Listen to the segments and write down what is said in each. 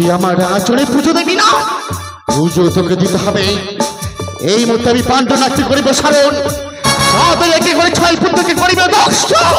তুই আমার আচরণে পুজো দেবি না? পুজো তোকে দিতে হবে। এই মুহূর্তে আমি পাণ্ডনাট্য করিব সারণ, তাদের একে করে 6 পুত্রকে করিব দর্শন।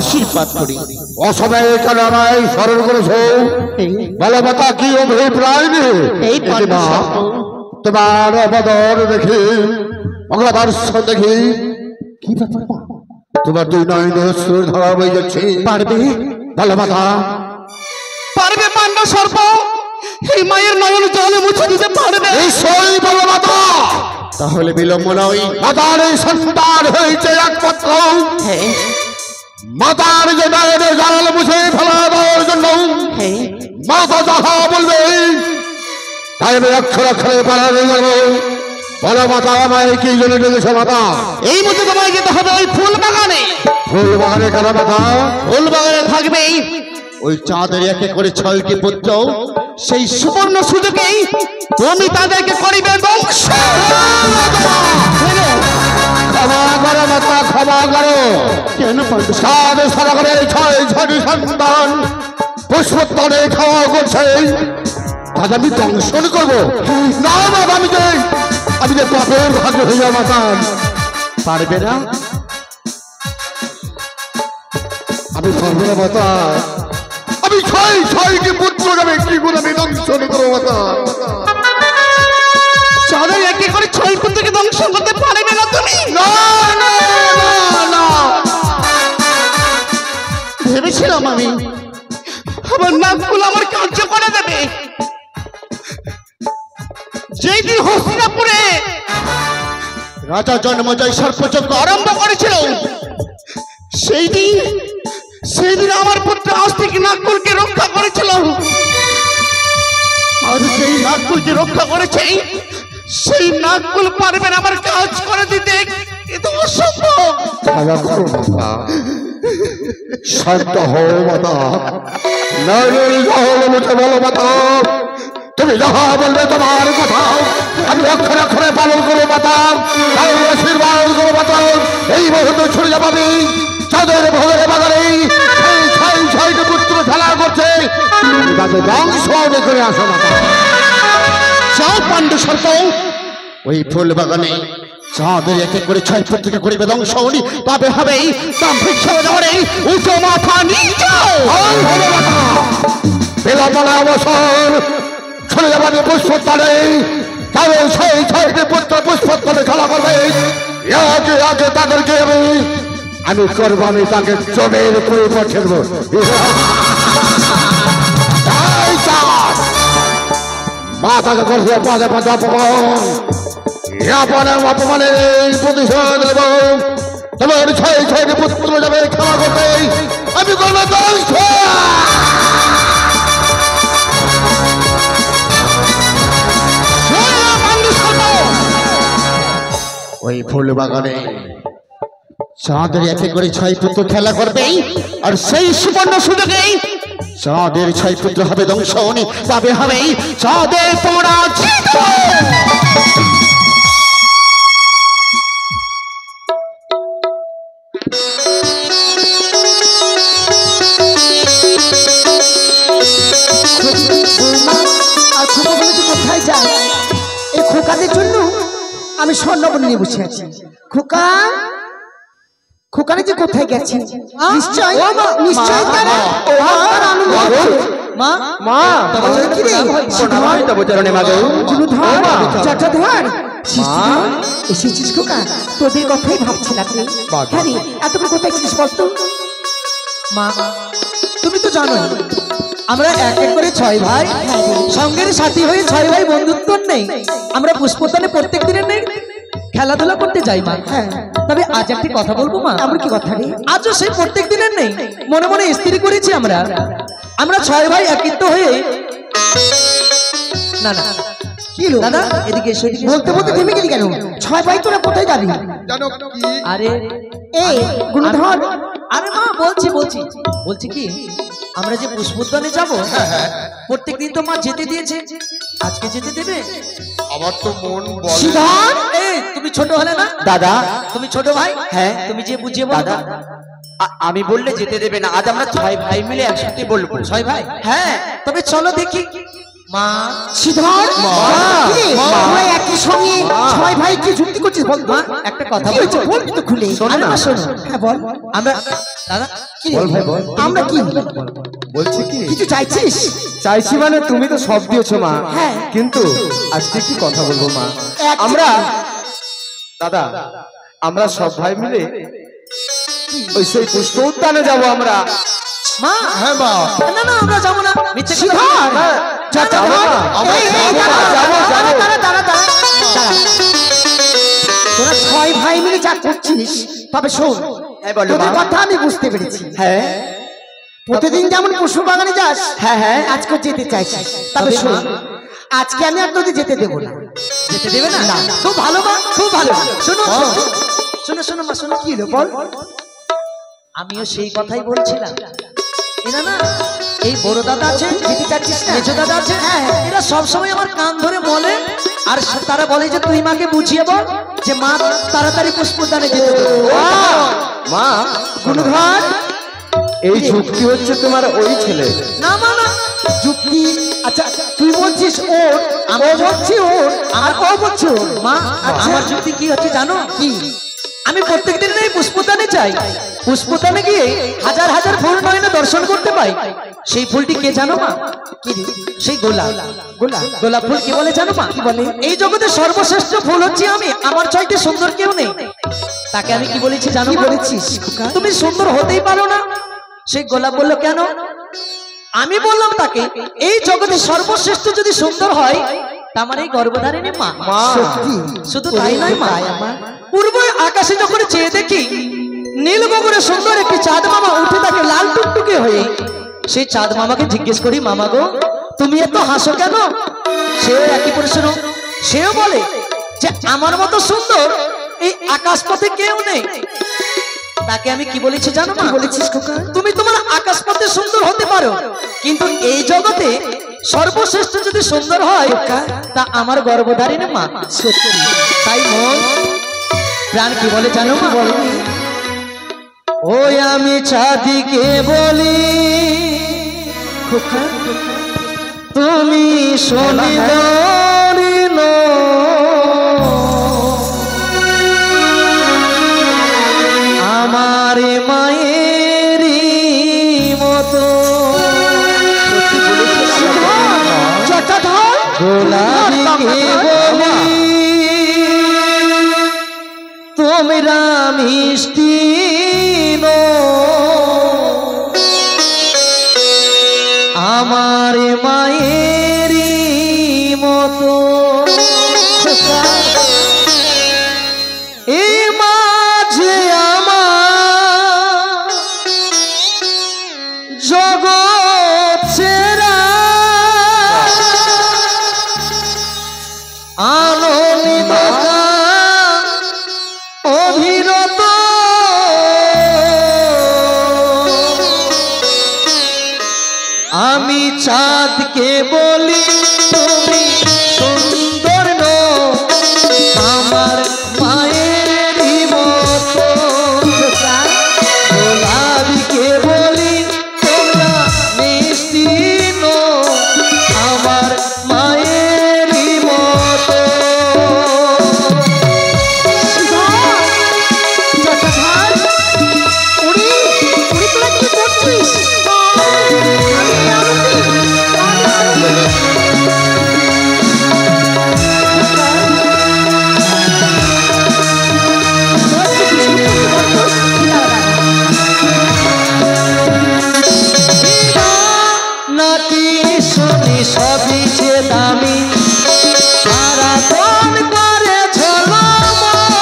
আশীর্বাদ করি। অসময়ে কেন আমায় স্মরণ করেছ? বলো মাতা, কি অভিপ্রায় নেই? তোমার অবদর দেখি, মঙ্গলাদর্শ দেখি, কি ব্যাপার তোমার 2 নয়নে অশ্রুর ধারা বয়ে যাচ্ছে। পারবে? বলো মাতা। পারবে পাণ্ডব সর্প এই মায়ের নয়ন জলে মুছে দিতে পারবে? নিশ্চয়ই বলো মাতা। তাহলে বিলম্ব নয়। মাতার এই সন্তান হয়েছে একমাত্র। মাতার যে নয়নে জল মুছে ফেলা দেওয়ার জন্য মাতা যাহা বলবে তাই আমি অক্ষর অক্ষরে পালন করবো। বলো মাতা, আমায় কি জন্য ডেকেছো মাতা? এই মুহূর্তে তোমায় যেতে হবে ওই ফুল বাগানে। ফুল বাগানে কেন মাতা? ফুল বাগানে থাকবে ওই চাঁদের একে করে 6টি পুত্র। সেই সুবর্ণ সুযোগেই তুমি তাদেরকে করিবে ধ্বংস। ক্ষমা করো মাতা, ক্ষমা করো। কেন পাণ্ডব? সাধু সাগরে 6টি সন্তান পুষ্পোত্তরে খাওয়া করছে, তাদের আমি দংশন করবো না মাতা? আমি যে পাপের ভাগ্য হয়ে যাও মাতা। পারবে না? আমি পারবো না মাতা। আমি 6টি পুত্র যাবে কি করে আমি দংশন করবো মাতা? চাঁদের একে করে 6 পুত্রকে ধ্বংস করতে পারবে না তুমি? না না না না। ভেবেছিলাম আমি আমার নাকগুলো আমার কার্য করে দেবে। যেই দিন হস্তিনাপুরে রাজা জন্মজয় সর্পযজ্ঞ আরম্ভ করেছিল, সেই দিন আমার পুত্র আস্তিক নাগকুলকে রক্ষা করেছিল। আর সেই নাগকুলকে রক্ষা করেছে, সেই নাগকুল পারবে না আমার কাজ করে দিতে। এত অসম্ভব। শান্ত হও মাতা। নয়নের জল মুছে বলো মাতা, তুমি যাহা বলবে তোমার কথা আমি অক্ষরে অক্ষরে পালন করবো মাতা। আশীর্বাদ করবো মাতা। এই মুহূর্তে ছুটে যাবে চাঁদের ভোগের বাগানে 6টি পুত্র খেলা করছে, তাদের ধ্বংস করে আসো মাতা। যাও পাণ্ডু সর্প, ওই ফুল বাগানে চাঁদের একে করে 6 পুত্রকে করিবে ধ্বংস। তবে হবেই তান্ত্রিক সরোবরে উঁচু মাথা নিয়ে যাও। বিলম্বনা অবসর ছড়ে যাবে পুষ্পোত্তরে, তাদের 6টি পুত্র পুষ্পোত্তরে খেলা করবে। আগে তাদেরকে আমি করবো, আমি তাকে জমির উপরে পৌঁছে দেবো। মাতাকে করছে পাঁচে পাঁচ অপমান, অপমানের প্রতিশোধ দেব। তোমার 6টি পুত্র যাবে খেলা করতে, আমি করবো ধ্বংস। ওই ফুল বাগানে চাঁদের একে করে 6 পুত্র খেলা করবে, আর সেই সুবর্ণ সুযোগেই চাঁদের 6 পুত্র হবে ধ্বংস। তবে হবেই চাঁদের পরাজিত। কোথায় যায়? এই খোকাদের জন্য আমি স্বর্ণবন নিয়ে বসে আছি। খোকা, খোকারে যে কোথায় গেছে? নিশ্চয় নিশ্চয় তারা আনন্দ করছে। মা মা কি রে? চট্টধর এসেছিস খোকা? তোদের কথাই ভাবছিলাম রে। হ্যাঁ রে, এতক্ষণ কোথায় ছিলিস বলতো? মা তুমি তো জানো আমরা এক এক করে 6 ভাই, সঙ্গের সাথী হয়ে 6 ভাই বন্ধুত্ব নেই। আমরা পুষ্পতলে প্রত্যেক দিনের নেই খেলাধুলা করতে যাই মা। হ্যাঁ। তবে আজ একটি কথা বলবো মা। আমার কি কথা রে? আজও সেই প্রত্যেক দিনের নেই, মনে মনে স্থির করেছি আমরা 6 ভাই একত্র হয়ে। না না কি লো দাদা এদিকে এসো, এদিকে এসো। বলতে বলতে থেমে গেলি কেন? 6 ভাই তোরা কোথায় যাবি? জানো কি আরে এই গুণধর, আরে মা বলছি কি, আমরা যে পুষ্পোদ্যানে যাব প্রত্যেক দিন তো মা যেতে দিয়েছে, আজকে যেতে দেবে? আমার তো মন বলে সিদ্ধার্থ, এই তুমি ছোট হলে না দাদা, তুমি ছোট ভাই, হ্যাঁ। তুমি যে বুঝিয়ে বলো দাদা, আমি বললে যেতে দেবে না। আজ আমরা 6 ভাই মিলে একসাথে বলবো। 6 ভাই, হ্যাঁ। তবে চলো দেখি মা। সিদ্ধার্থ, কি রে? তোরা একই সঙ্গে 6 ভাই কি যুক্তি করছিস বল তো? মা একটা কথা কি হয়েছে? বলবো, বলবি তো খুলে। শোনো না, শোনো। হ্যাঁ বল। আমরা দাদা কি রে? আমরা কি বলছি কি কিছু চাইছিস? চাইছি মানে তুমি তো সব দিয়েছো মা, হ্যাঁ। কিন্তু আজকে কি কথা বলবো মা। এক- আমরা দাদা, আমরা সব ভাই মিলে ওই সেই পুষ্প উদ্যানে যাবো আমরা। মা। হ্যাঁ মা না না আমরা যাবো না, মিথ্যে কথা সিদ্ধার্থ, বলছি। চাচা যাবো ভাই, না। আমরা এই, এই, যাবো দাঁড়া, না, যাবো, দাঁড়া, যাবো। দাঁড়া, দাঁড়া, দাঁড়া, দাঁড়া। তোরা 6 ভাই মিলে যা করছিস, তবে শোন, হ্যাঁ, বলো তোদের মা। কথা আমি বুঝতে পেরেছি। হ্যাঁ প্রতিদিন যেমন পুষ্প বাগানে যাস, হ্যাঁ হ্যাঁ। আজকে যেতে চাইছিস, তবে তবে শোন, মা, আজকে আমি আর তোদের যেতে দেবো না। যেতে দেবে না? খুব ভালো মা, খুব ভালো। শোনো শোনো শোনো মা, শোনো। কি হলো বল? আমিও সেই কথাই বলছিলাম। এরা না, এই বড় দাদা আছে, যেতে চাচ্ছিস না? মেজো দাদা আছে, এরা সবসময় আমার কান ধরে বলে, আর তারা বলে যে তুই মাকে বুঝিয়ে বল যে মা তাড়াতাড়ি পুষ্পদানে যেতে দেবে। মা, গুণধর, এই যুক্তি হচ্ছে তোমার ওই ছেলে। না মা না, যুক্তি, আচ্ছা তুই বলছিস ওর, আমি বলছি ওর, আর ও বলছে ওর। মা আচ্ছা। আমার যুক্তি কি হচ্ছে জানো কি? আমি প্রত্যেকদিন এই পুষ্পদানে যাই, পুষ্পদানে গিয়ে হাজার হাজার ফুল নয়নে দর্শন করতে পাই। সেই ফুলটি কে জানো মা? কি রে? সেই গোলাপ। গোলাপ। গোলাপ ফুল কি বলে জানো মা? কি বলে? এই জগতে সর্বশ্রেষ্ঠ ফুল হচ্ছে আমি, আমার চাইতে সুন্দর কেউ নেই। তাকে আমি কি বলেছি জানো কি মা? বলেছিস খোকা? তুমি সুন্দর হতেই পারো না। সেই গোলাপ বললো কেন? আমি বললাম তাকে, এই জগতে সর্বশ্রেষ্ঠ যদি সুন্দর হয়, তা আমার এই গর্ভধারিণী মা। সত্যি? শুধু তাই নয় মা, তাই আমার? পূর্ব আকাশে যখন চেয়ে দেখি নীল গগনে সুন্দর একটি চাঁদ মামা উঠে থাকে লাল টুকটুকে হয়ে, সেই চাঁদ মামাকে জিজ্ঞেস করি, মামা গো তুমি এত হাসো কেন? সেও একই প্রশ্ন, সেও বলে যে আমার মতো সুন্দর এই আকাশ পথে কেউ নেই। তাকে আমি কি বলেছি জানো মা? কি বলেছিস খোকা? তুমি তোমার আকাশ পথে সুন্দর হতে পারো, কিন্তু এই জগতে সর্বশ্রেষ্ঠ যদি সুন্দর হয়, তা আমার গর্ভধারিণী মা। সত্যি? তাই মন প্রাণ কি বলে জানো মা? ওই আমি চাঁদিকে বলি খোকা, তুমি শোনি দরিন, আমার মায়েরই মতো জটাধর, গোলাপীকে বলি তোমরা মিষ্টি নো, আমার মায়েরই মতো। এই মাঝে আমার জগৎ ছেড়া আনন্দিত অভিরত আমি চাঁদকে বলি তুমি সুন্দর নও, আমার মায়েরই মতো। গোলাপীকে বলি তোমরা মিষ্টি নও, আমার মায়েরই মতো। জটাধর, উড়ি, উড়ি তোরা কি করছিস? আমি আরতি, আমি আরতি। নাকি শুনি সবই যে দামি, সারা বন করে ঝলমল।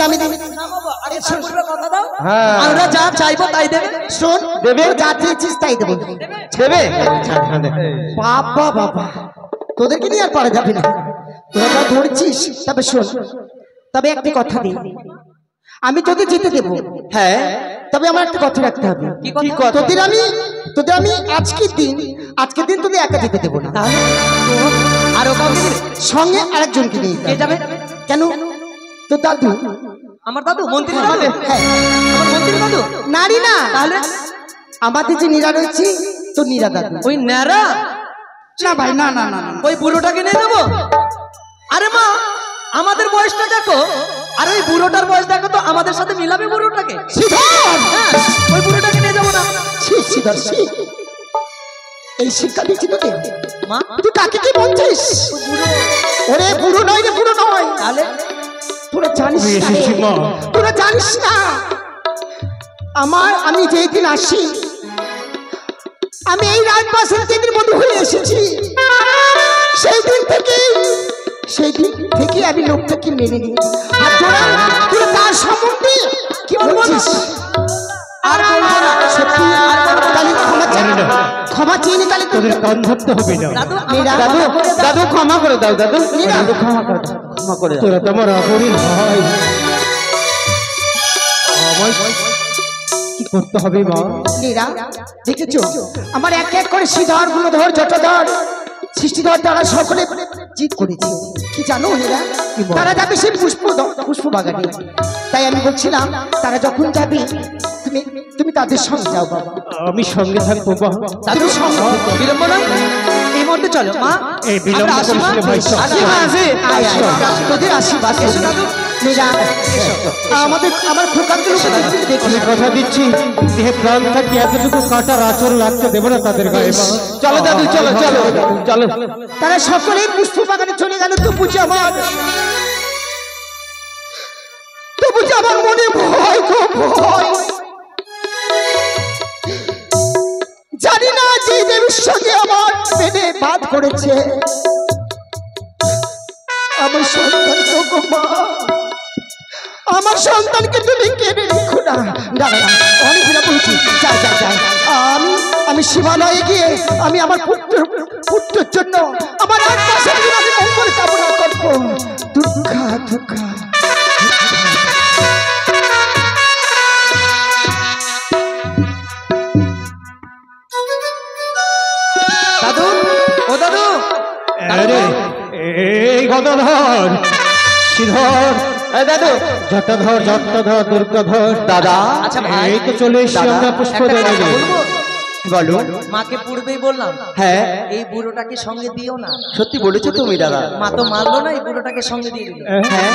আমি দিই। হ্যাঁ আমরা যা চাইবো তাই দেবে। শোন, দেবে? তোর যা চেয়েছিস তাই দেবো। দেবে বাবা বাবা, তোদেরকে নিয়ে আর পারা যাবে না, তোরা যা ধরছিস। তবে শোন, তবে একটা কথা দিই, আমি তোদের যেতে দেবো, হ্যাঁ তবে আমার একটা কথা রাখতে হবে। কি কথা? তোদের আমি আজকের দিন তোদের একা যেতে দেবো না, তাহলে আরো কাউকে দিবে? সঙ্গে আরেকজনকে নিয়ে কে যাবে? কেন? তো দাদু। আমার দাদু মন্ত্রী দাদু? হ্যাঁ, আমার মন্ত্রী দাদু? নারী না, তাহলে আমাদের যে নীরা রয়েছে, তো নীরা দাদু। ওই ন্যাড়া না ভাই, না না না না, ওই বুড়োটাকে নিয়ে যাবো? আরে মা, আমাদের বয়সটা দেখো, আর ওই বুড়োটার বয়স দেখো তো, আমাদের সাথে মিলাবে বুড়োটাকে? হ্যাঁ, ওই বুড়োটাকে নিয়ে যাবো না। এই শিক্ষা দিচ্ছি তোকে। মা, তুই কাকে কি বলছিস? ওরে বুড়ো নয় রে, বুড়ো নয়। তাহলে তোরা জানিস না রে, তোরা জানিস না। আমি যেই দিন আসি, আমি এই রাজবাসের যেদিন বধূ হয়ে এসেছি, সেই দিন থেকে আমি লোকটাকে মেনে নিই। আর তোরা তার সম্বন্ধে কি বলছিস? আর বলবো না। সত্যি তাহলে ক্ষমা চেয়ে নি, তাহলে তোদের কান ধরতে হবে না। দাদু, মেয়েরা, দাদু দাদু ক্ষমা করে দাও দাদু নীরা, ক্ষমা করে দাও ক্ষমা করে দাও তোরা তো আমার আপনই ভাই। আমায় কি করতে হবে মা? নীরা, দেখেছো আমার এক এক করে শ্রীধর, গুণধর, জটধর, সৃষ্টিধর, তারা সকলে জিত করেছে। কি জানো নীরা, তারা যাবে সেই পুষ্প বাগানে। তাই আমি বলছিলাম, তারা যখন যাবে তুমি তাদের সঙ্গে যাও বাবা। আমি সঙ্গে থাকবো মা। দাদু বিলম্ব না, এই মুহূর্তে চলো মা। এই বিলম্ব আমরা আসি মা। করিস না ভাই, চল। আসি মা, আসি। আয়, আয়, তোদের আশীর্বাদ। এসো দাদু। নীরা, আমার খোকাগুলো দেখি। আমি কথা দিচ্ছি, দেহে প্রাণ থাকি এতটুকু কাটার আচর লাগতে দেবো না তাদের গায়ে মা। চলো দাদু চলো চলো চলো তারা সকলেই পুষ্প বাগানে চলে গেল। তবু যে আমার মনে ভয় গো ভয়। জানি না যে দেবীর সঙ্গে আমার পেটে বাদ করেছে আমার সন্তান গো মা, আমার সন্তানকে তুমি কেড়ে রেখো না। দাঁড়া, অনেক দিন বলছি, যাই আমি শিবালয়ে গিয়ে আমি আমার পুত্রের জন্য আমার আমি মঙ্গল কামনা করবো। দুঃখা দুঃখা দাদু, ও দাদু, আরে এই গদাধর, শ্রীধর, দাদু জটাধর, জট্টধর, দুর্গাধর, দাদা আচ্ছা ভাই, এই তো চলে এসছি দাদা, আমরা পুষ্প একটা কথা দেবো। বলবো? বলো মাকে পূর্বেই বললাম, হ্যাঁ এই বুড়োটাকে সঙ্গে দিও না। সত্যি বলেছো তুমি দাদা মা তো মারলো না, এই বুড়োটাকে সঙ্গে দিয়ে দিল। হ্যাঁ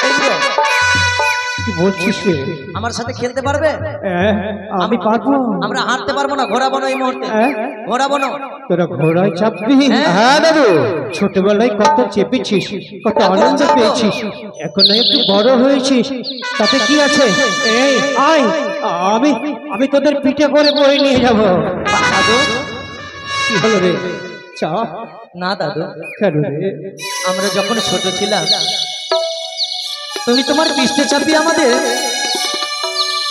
এই বুড়ো, কি বলছিস রে? আমার সাথে খেলতে পারবে? আমি পারবো। আমরা হাঁটতে পারবো না, ঘোরাবো না এই মুহূর্তে, হ্যাঁ? ঘোরাবো না। তোরা ঘোড়ায় চাপবি? হ্যাঁ দাদু ছোটবেলায় কত চেপেছিস, কত আনন্দ পেয়েছিস, এখন না একটু বড় হয়েছিস, তাতে কি আছে? এই আয়, আমি তোদের পিঠে করে বয়ে নিয়ে যাব। দাদু, কি হলো রে? চা না দাদু, কেন রে? আমরা যখন ছোট ছিলাম তুমি তোমার পৃষ্ঠে চাপিয়ে আমাদের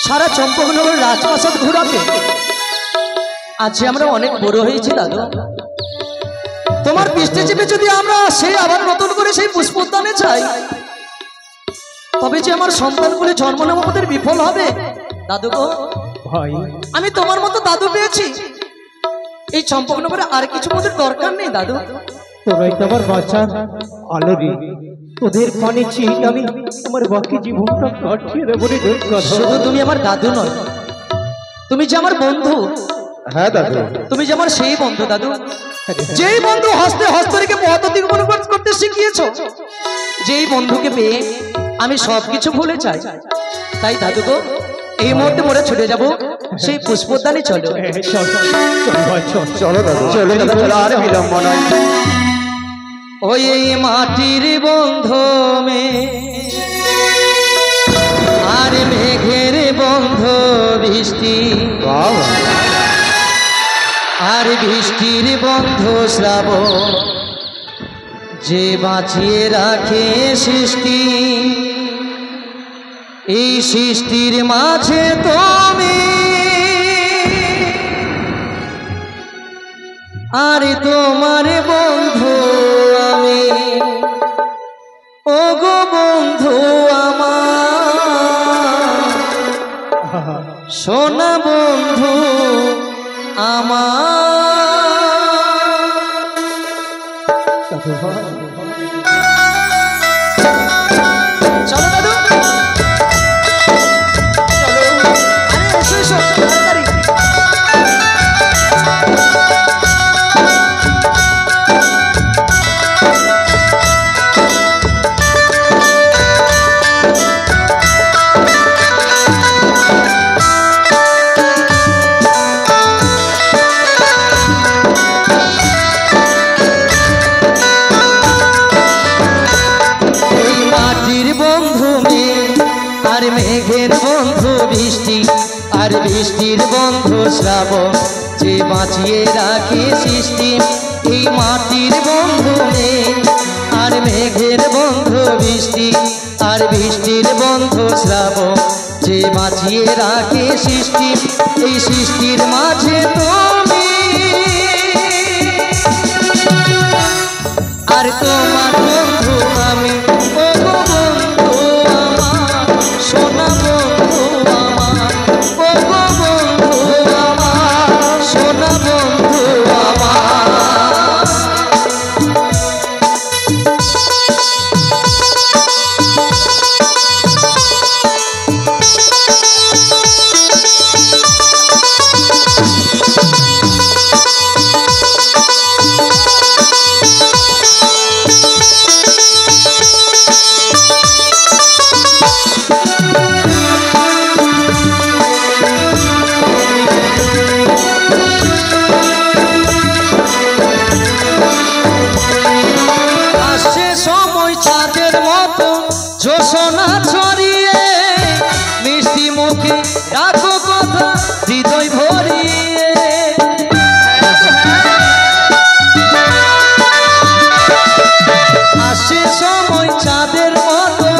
সারা চম্পকনগর রাজপ্রাসাদ ঘোরাবে। আজ আমরা অনেক বড় হয়েছি দাদু, তোমার পৃষ্ঠে চেপে যদি আমরা সেই আবার নতুন করে সেই পুষ্প উদ্যানে চাই, তবে যে আমার সন্তানগুলি জন্ম নেওয়া আমাদের বিফল হবে। দাদু গো, ভাই আমি তোমার মতো দাদু পেয়েছি, এই চম্পকনগরে আর কিছু আমাদের দরকার নেই দাদু। তোরাই তো আমার বাঁচার আলো রে, তোদের পানি চিন আমি আমার বাকি জীবনটা কাটিয়ে দেবো রে দুর্গাধর। শুধু তুমি আমার দাদু নয়, তুমি যে আমার বন্ধু, হ্যাঁ দাদু তুমি যে আমার সেই বন্ধু দাদু, যেই বন্ধু হস্তে হস্ত রেখে পথ অতিক্রমণ করতে শিখিয়েছো, যেই বন্ধুকে পেয়ে আমি সবকিছু ভুলে যাই। তাই দাদু গো, এই মুহূর্তে মোরা ছুটে যাব সেই পুষ্পোদ্যানে। চলো চল চল ভাই চল। চলো দাদু চলো দাদু চলো আর বিলম্ব নয়। ওই এই মাটির বন্ধু মে আর মেঘের বন্ধু বৃষ্টি, বাবা আর বৃষ্টির বন্ধু শ্রাবণ, যে বাঁচিয়ে রাখে সৃষ্টি। এই সৃষ্টির মাঝে তুমি আর তোমার বন্ধু আমি, ও গো বন্ধু আমার, সোনা বন্ধু আমার। চলো দাদু, চলো, আরে এসো এসো তাড়াতাড়ি। মেঘের বন্ধু বৃষ্টি আর বৃষ্টির বন্ধু শ্রাবণ, যে বাঁচিয়ে রাখে সৃষ্টি। এই মাটির বন্ধু মেঘ আর মেঘের বন্ধু বৃষ্টি আর বৃষ্টির বন্ধু শ্রাবণ, যে বাঁচিয়ে রাখে সৃষ্টি। এই সৃষ্টির মাঝে তুমি আর তোমার বন্ধু আমি, ও গো বন্ধু আমার, সোনা বন্ধু আমার, ও গো বন্ধু আমার, সোনা বন্ধু আমার। জোছনা ছড়িয়ে মিষ্টি মুখে রাখো কথা হৃদয় ভরিয়ে, আসে সময় চাঁদের মতো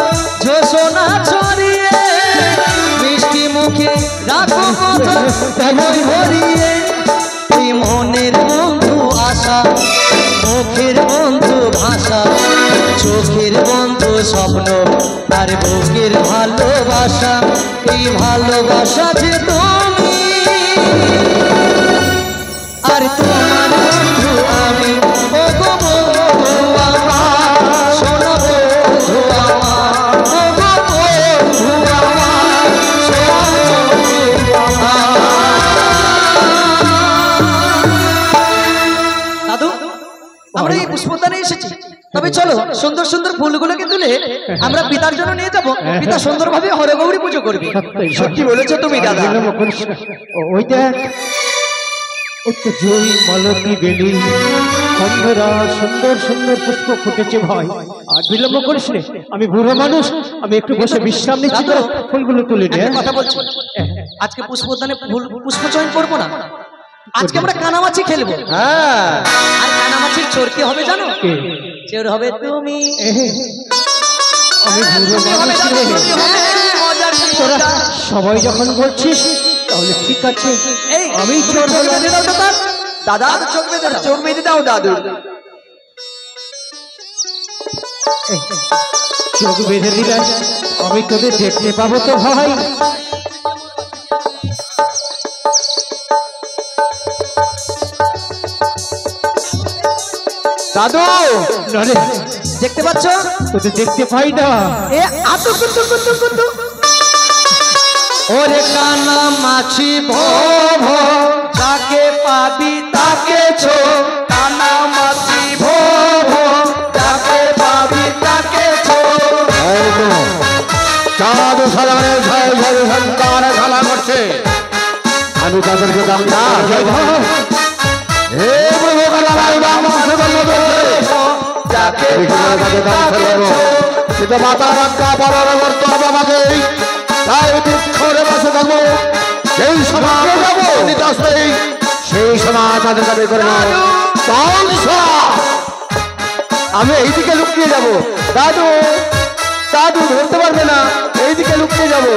জোছনা ছড়িয়ে মিষ্টি মুখে রাখো কথা হৃদয় ভরিয়ে। এই মনের বন্ধু আশা, মুখের বন্ধু ভাষা, চোখের বন্ধু স্বপ্ন আর বুকের ভালোবাসা। এই ভালোবাসা যে তুমি আর তোমার বন্ধু আমি, ও গো বন্ধু আমার, সোনা বন্ধু আমার, ও গো বন্ধু আমার, সোনা বন্ধু আমার। দাদু, আমরা এই পুষ্পদানে এসেছি, তবে চলো সুন্দর সুন্দর ফুলগুলোকে তুলে আমরা পিতার জন্য নিয়ে যাবো, পিতা সুন্দরভাবে হরগৌরী পুজো করবে। সত্যি বলেছো তুমি দাদা। ওই দেখ, ওই তো জয়ী মালতী বেলি বন্ধুরা, সুন্দর সুন্দর পুষ্প ফুটেছে ভাই। আর বিলম্ব করিস নে, আমি বুড়ো মানুষ, আমি একটু বসে বিশ্রাম নিচ্ছি, তো ফুলগুলো তুলে নিয়ে কথা বলছি। আজকে পুষ্পদানে পুষ্প চয়ন করবো না, আজকে আমরা কানামাছি খেলবো। হ্যাঁ, আর কানামাছির চোর কে হবে জানো? চোর হবে তুমি। আমি বুড়ো মানুষ রে। তোরা সবাই যখন বলছিস তাহলে ঠিক আছে, আমি চোর হলাম। দাদা চোখ বেঁধে দাও, চোখ বেঁধে দাও দাদু। চোখ বেঁধে দিলে আমি তোদের দেখতে পাবো তো ভাই? দাদু নরে, দেখতে পাচ্ছ? তোদের দেখতে পাই না। এ আতো কুতু কুতু কুতু, ওরে কানামাছি ভো ভো, যাকে পাবি তাকে ছো। কানামাছি ভো ভো, যাকে পাবি তাকে ছো। চাঁদ সালামের ছয় ছয় সন্তান খেলা করছে, আমি তাদেরকে দাম না মাতা রাখা বলার করতে হবে আমাকে, তাই বৃক্ষরে বসে থাকবো। সেই সমাজ সেই সমাজ তাদের দাবি করে নাও। আমি এইদিকে লুকিয়ে যাবো। দাদু দাদু ধরতে পারবে না, এইদিকে লুকিয়ে যাবো।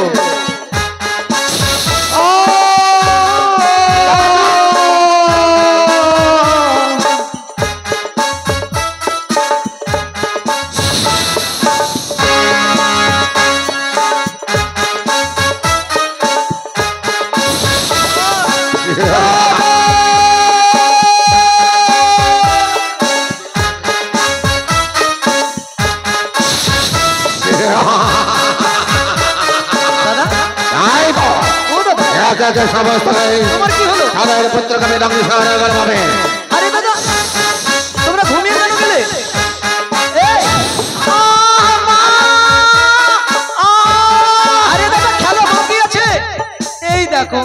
তোমার কি হলো? আরে দাদা তোমরা ঘুমিয়ে কেন গেলে? আরে দাদা খেলো বাকি আছে, এই দেখো।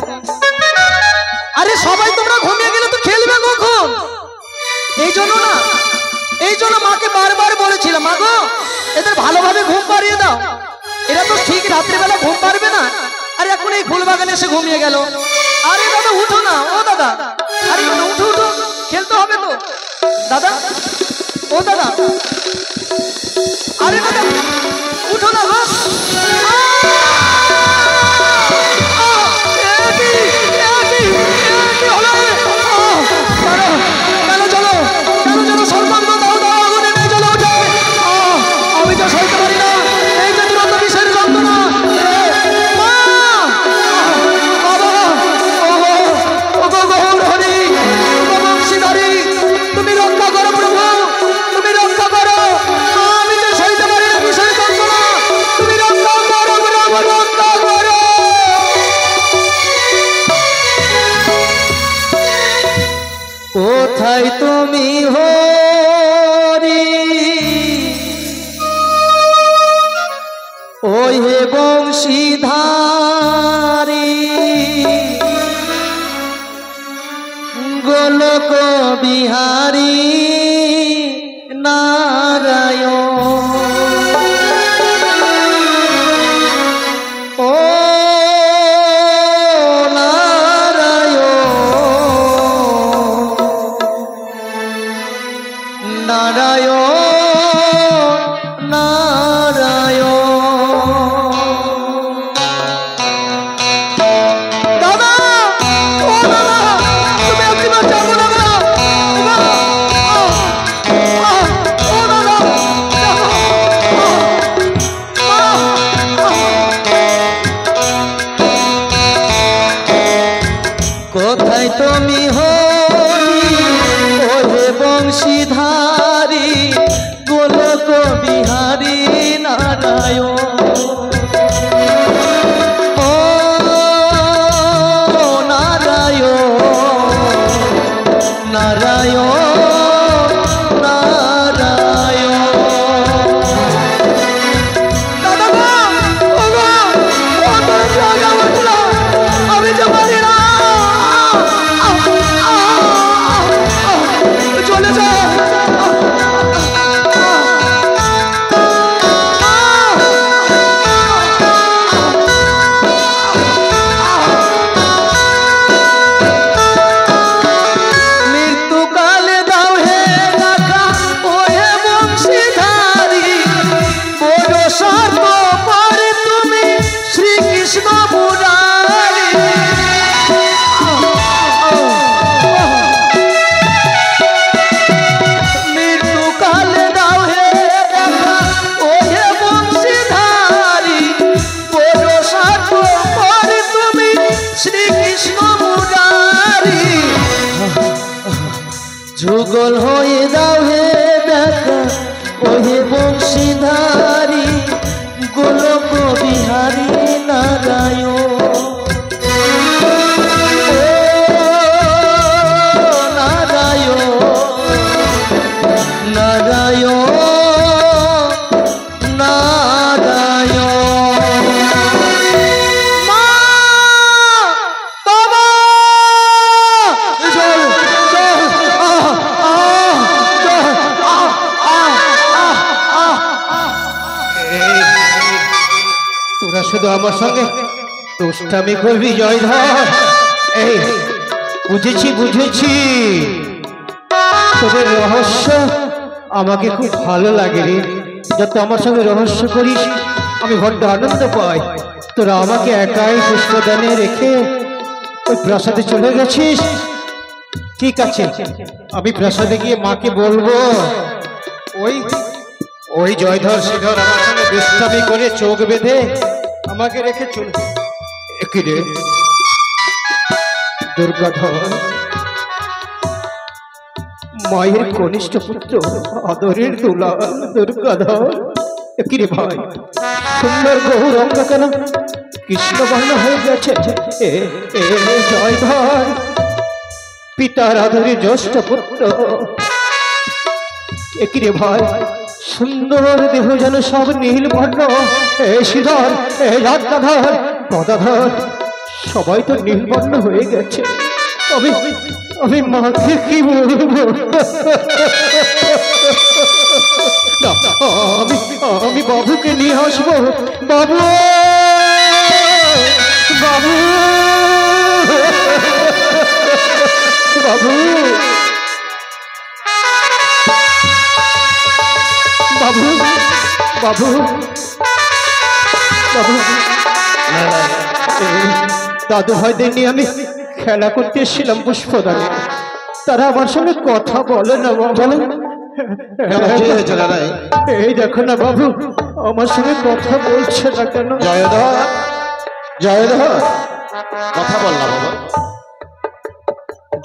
আরে সবাই তোমরা ঘুমিয়ে গেলে তো খেলবে কখন? এই জন্য না, এই জন্য মাকে বারবার বলেছিলাম, মা গো এদের ভালোভাবে ঘুম পাড়িয়ে দাও, এরা তো ঠিক রাত্রিবেলা ঘুম পারবে না। আরে এখন এই ফুল বাগানে এসে ঘুমিয়ে গেল। আরে দাদা উঠো না, ও দাদা, আরে দাদা উঠো উঠো, খেলতে হবে তো দাদা, ও দাদা, আরে দাদা উঠো না গো। আমি তো সইতে পারি না এই যে দুরন্ত বিষের যন্ত্রণা। তুমি রক্ষা করো প্রভু, তুমি রক্ষা করো, আমি যে সইতে পারি না বিষের যন্ত্রণা, তুমি রক্ষা করো প্রভু, রক্ষা করো। কোথায় তুমি হরি, ওই হে বংশীধারী, গোলক বিহারী নারায়ণ, ও নারায়ণ, নারায়ণ, নারায়ণ। দাদা, ও দাদা, তুমি আপনি বাঁচাবো না দাদা, ও দাদা, কোথায় তুমি হরি, ওহে বংশীধারী, গোলক বিহারী নারায়ণ, ও নারায়ণ, নারায়ণ, নারায়ণ। দাদা গো, ও গো, ও তোর জায়গা বলছিলাম, আমি যে পারি না, চলে যাও। মৃত্যুকালে দাও হে রাখা, ও হে বংশীধারী, বড় সর্ব পরে তুমি শ্রীকৃষ্ণ মুরারি। মৃত্যুকালে দাও হে রাখা, ও হে বংশীধারী, বড় সর্ব পরে তুমি শ্রীকৃষ্ণ মুরারি। যুগল হয়ে দাও হে দেখা, ওহে বংশীধারী, গোলক বিহারী নারায়ণ, ও নারায়ণ, নারায়ণ, নারায়ণ। মা, বাবা, চল, চল, তোরা শুধু আমার সঙ্গে দুষ্টামি করবি জয়ধর। এই বুঝেছি বুঝেছি, তোদের রহস্য আমাকে খুব ভালো লাগে রে। যত আমার সঙ্গে রহস্য করিস আমি বড্ড আনন্দ পাই। তোরা আমাকে একাই পুষ্পদানে রেখে ওই প্রাসাদে চলে গেছিস। ঠিক আছে, আমি প্রাসাদে গিয়ে মাকে বলবো ওই ওই জয়ধর শ্রীধর আমার সঙ্গে দুষ্টামি করে চোখ বেঁধে আমাকে রেখে চলে। কি রে দুর্গাধর, মায়ের কনিষ্ঠ পুত্র আদরের দুলাল দুর্গাধর, কি রে ভাই সুন্দর গৌরঙ্গ কেন কৃষ্ণবর্ণ হয়ে গেছে? জয়ধর পিতার আদরের জ্যেষ্ঠ পুত্র, কি রে ভাই সুন্দর দেহ যেন সব নীল বর্ণ। শ্রীধর রাধাধর গদাধর সবাই তো নীলবর্ণ হয়ে গেছে। আমি মাকে কি বলবো? আমি বাবুকে নিয়ে আসবো। বাবু বাবু বাবু বাবু বাবু বাবু দাদু ভাইদের নিয়ে আমি খেলা করতে এসেছিলাম পুষ্পদানে। তারা আমার সঙ্গে কথা বলে না বাবু। এই দেখো না বাবু আমার সঙ্গে কথা বলছে না কেন? জয়ধর জয়ধর কথা বল না বাবা,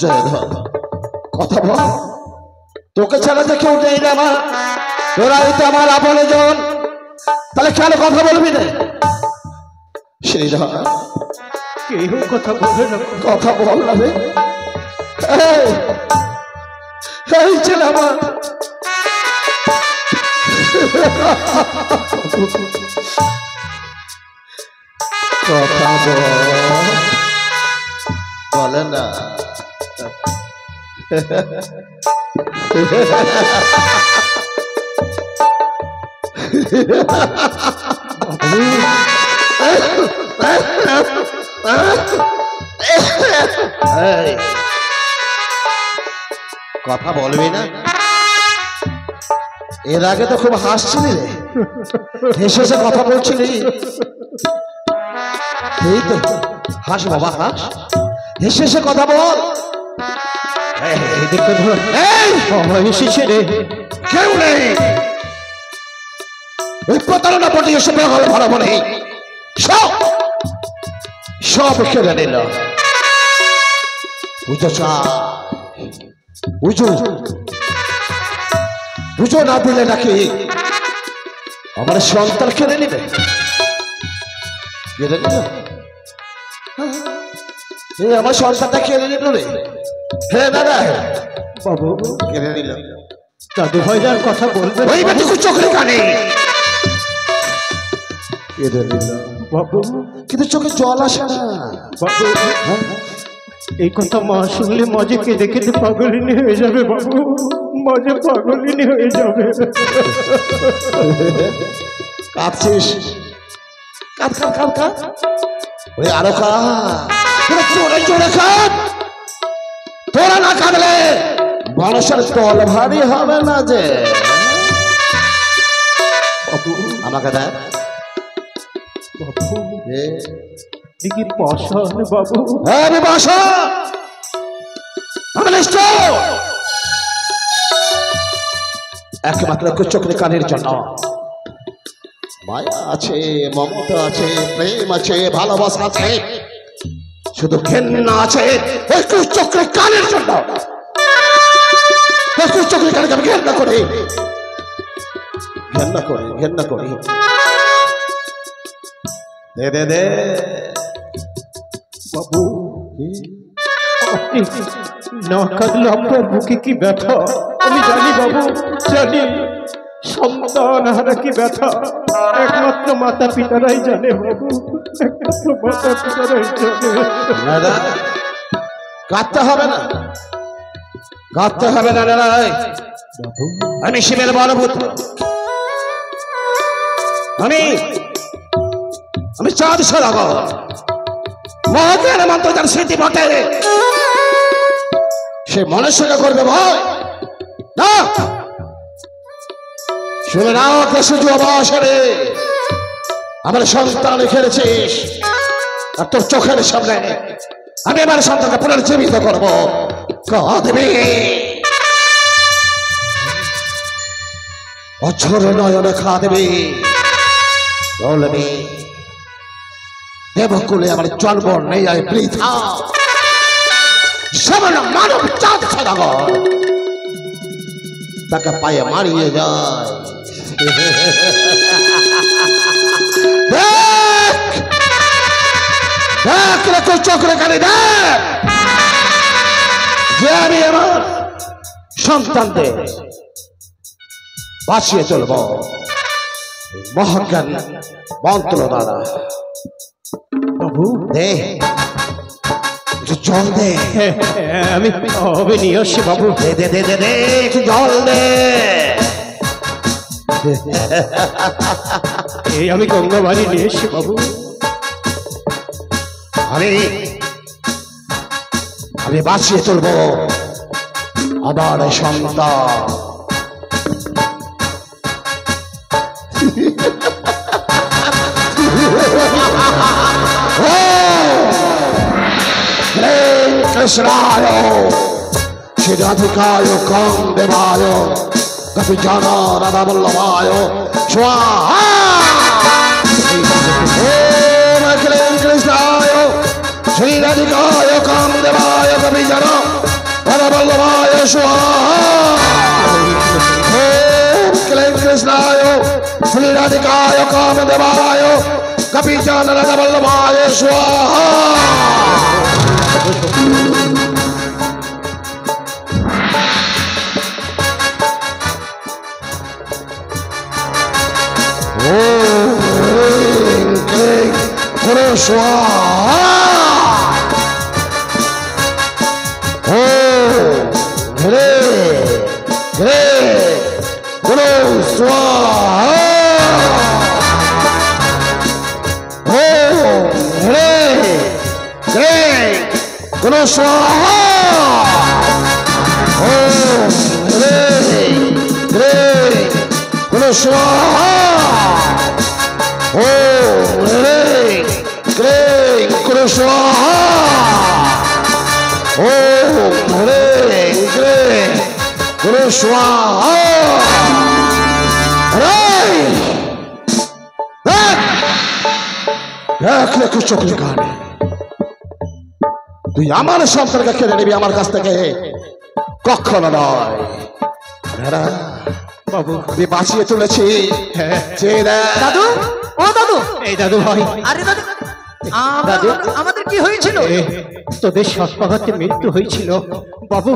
জয়ধর কথা বল। তোকে ছাড়া যে কেউ নেই না আমার, তোরাই তো আমার আপন জন, তাহলে কেন কথা বলবি না? শ্রীধর কেউ কথা বলে না। কথা বল না রে। এই ছেলে আমার কথা বলে না। কথা বলবি না? এর আগে তো খুব হাসছিলি রে, হেসে হেসে কথা বলছিলি। এই তো হাস বাবা, হাস, হেসে হেসে কথা বল। এসেছে রে, কেউ নেই। ওই প্রতারণা পটে এসে ভালো ভালো বলে সব সব কেড়ে নিল। পুজো পুজো পুজো না দিলে নাকি আমার সন্তান কেড়ে নিবে? কেড়ে নিল, আমার সন্তানটা কেড়ে নিল রে। হ্যাঁ দাদা বাবু কেড়ে নিল। দাদু ভাইজার কথা বলবে ওই বেটুকু চোখে কানে কেড়ে নিল বাবু, কিন্তু চোখে জল আসে না বাবু। এই কথা মা শুনলে মাঝে কেঁদে কেঁদে পাগলিনী হয়ে যাবে বাবু, মাঝে পাগলিনী হয়ে যাবে। কাঁদছিস? কাঁদ কাঁদ কাঁদ কাঁদ, ওই আরো কাঁদ, জোরে জোরে কাঁদ। তোরা না কাঁদলে মানুষের তল ভারী হবে না যে। আমাকে দেখ দিকে পাশান বাবু। আমি বাসা, আমি নিশ্চয় একমাত্র চোখের কানের জন্য। মায়া আছে, মমতা আছে, প্রেম আছে, ভালোবাসা আছে, শুধু ঘেন্না আছে একটু চোখের কানের জন্য। একটু চোখের কানে আমি ঘেন্না করি, ঘেন্না করি, ঘেন্না করি। দে দে দে বাবু, আপনি না কাঁদলে আপনার বুকে কি ব্যথা আমি জানি বাবু, জানি। সন্তান হারা কি ব্যথা একমাত্র মাতা পিতারাই জানে বাবু, একমাত্র মাতা পিতারাই জানে। কাঁদতে হবে না, কাঁদতে হবে না। আমি শিবের বড় পুত্র, আমি চাঁদ সদাগর, মহাজ্ঞান মন্ত্র যার স্মৃতি বটে সে মনুষ্যকে করবে ভয় না, শুনে না শুধু অবসরে আমার সন্তান খেলেছিস, আর তোর চোখের সামনে আমি আমার সন্তানকে পুনর্জীবিত করবো। কাঁদবি, অঝর নয়নে কাঁদবি, বলবি দেবকুলে আমার জন্ম নেই আয় বৃথা, সামান্য মানব জাত সদাগর তাকে পায়ে মারিয়ে যায়। দেখ দেখ রে তোর চোখে কানে দেখ যে আমি আমার সন্তানদের বাঁচিয়ে চলব মহাজ্ঞান মন্ত্র দ্বারা। বাবু দে একটু জল দে, আমি হবে নিয়ে আসছি বাবু। দে দে দে দে দে একটু জল দে। এই আমি গঙ্গা বাড়ি নিয়ে এসছি বাবু। আমি বাঁচিয়ে তুলবো আমার সন্তান। কৃষ্ণায় শিরাধিকায় কম দেবায় কপিজন রাধা বল্লভায় স্বাহা। কৃষ্ণায় শ্রীরাধিকায় কম দেবায় কপিজন রাধা বল্লভায় স্বাহা। কৃষ্ণায় শ্রীরাধিকায় কম দেবায় কপিজন রাধা বল্লভায় স্বাহা। Swaha! Oh, great, Guru Swaha! Oh, great, Guru Swaha! Oh, great, Guru Swaha! Oh, great, Guru Swaha! Oh, great, Guru Swaha! দেখ চোখে কানে তুই আমার সন্তানকে কেড়ে নিবি আমার কাছ থেকে, কখনো নয়। বাবু আমি বাঁচিয়ে তুলেছি। দাদু, ও দাদু, এই দাদু ভাই, আরে দাদু, দাদু। আমাদের কি হয়েছিল? তোদের সৎপাঘাতে মৃত্যু হয়েছিল বাবু।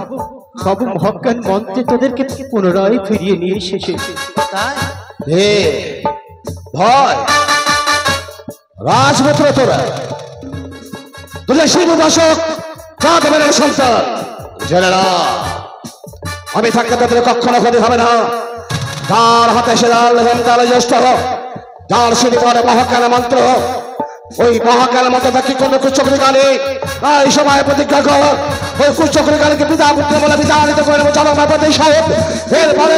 বাবু মহাজ্ঞান মন্ত্রে তোদেরকে পুনরায় ফিরিয়ে নিয়ে এসেছে। তাই? ভয় রাজপুত্র তোরা তোদের শিব উপাসক কাঁদবেন সন্তান জেনে না, আমি থাকতে তাদের কখনো ক্ষতি হবে না। যার হাতে সে লাল তার জ্যেষ্ঠ, যার সিঁড়ি পরে মহাজ্ঞান মন্ত্র, ওই মহাজ্ঞান মন্ত্র থাকি কোন কুচক্রি গানে এই সময় প্রতিজ্ঞা কর, ওই কুচক্রি গানকে পিতা পুত্র বলে বিতাড়িত করে নেবো জনমাপতি সাহেব। এরপরে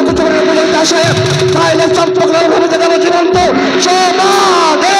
কুচক্রি পর্যন্ত আসে তাইলে চম্পকলাল ভূমিতে দেবো জীবন্ত সমাধি।